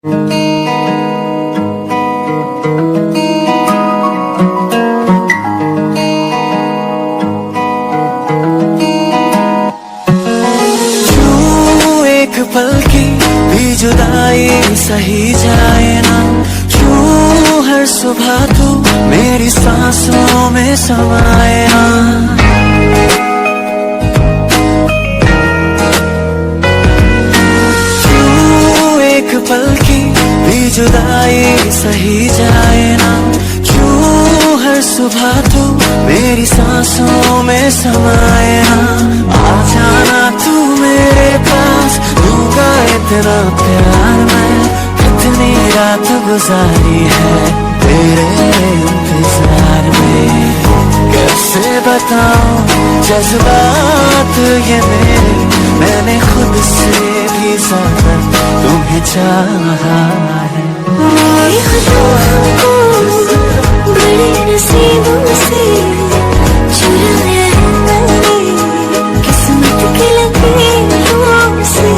एक पल की भी जुदाई सही जाए ना, क्यों हर सुबह तू मेरी सांसों में समाए ना। क्यों एक पल की भी जुदाई सही जाए ना, क्यों हर सुबह तू मेरी सांसों में समाए ना। आ जाना तू मेरे पास, दूंगा इतना प्यार मैं, कितनी रात गुजारी है तेरे इंतजार में। कैसे बताऊं जज्बात ये मेरे, मैंने खुद से भी ज्यादा तुम्हें चाहा है। मेरी खुदा को बड़े नसीबों से चुराया है मैंने, किस्मत की लकीरों से।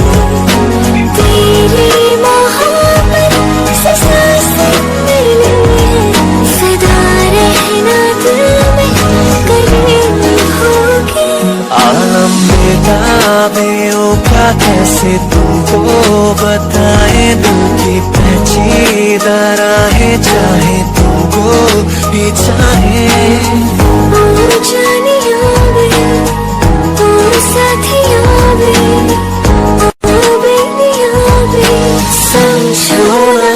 तेरी मोहब्बत से सांसें मिली है, सदा रहना दिल में करीब होगी। आलम बेताबियों का कैसे तुमको बताए, दिल की पेचीदा राहें चाहे तुमको भी चाहे। और जानियों में और साथियों में और बेनियों में, समझो ना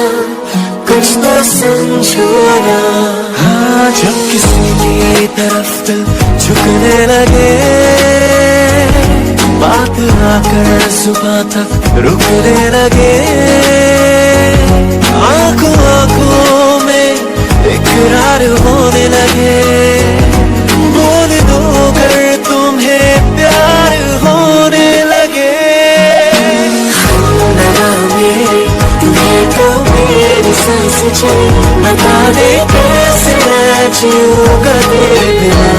कुछ तो समझो ना। हाँ, जब किसी की तरफ दिल झुकने लगे, बात आकर सुबह तक रुकने लगे। आंखों आंखों में इकरार होने लगे, बोल दो कर तुम्हें प्यार होने लगे। हम लगा मेरे तुम्हें तो मेरी सांस चली, बता दे कैसे मैं जीऊंगा तेरे बिना।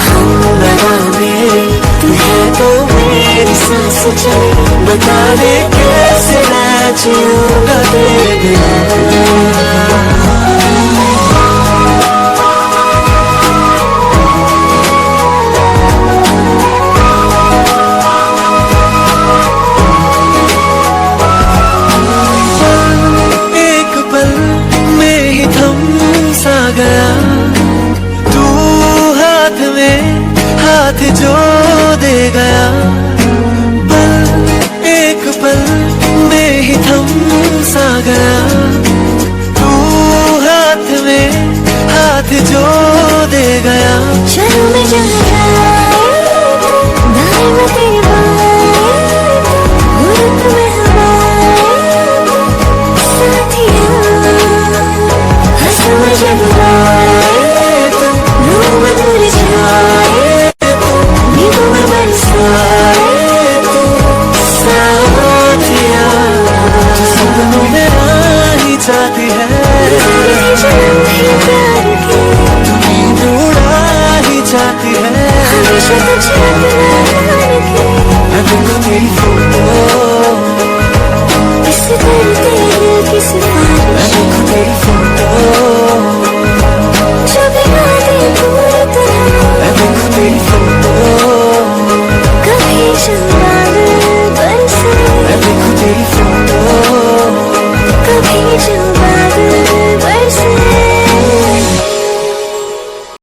हम लगा मेरे तुम्हें तो मेरी सांस चली, बता दे कैसे मैं जीऊंगा तेरे बिना। हाथ जो दे गया, पल एक पल में ही थम सा गया। तू हाथ में हाथ जो दे गया। चलो मैं जहाँ दाएं में तेरे बाएं, मुल्क में हवाएं साथिया। हंसो मैं जब गाए तो रूह में भूल जाए, नींबू में बरसाए तो साथिया। सपनों में आ ही जाती है, जन्म ही प्यार की नींद उड़ा ही जाती है। हमेशा तुझे अपना के मैं देखूं तेरी फोटो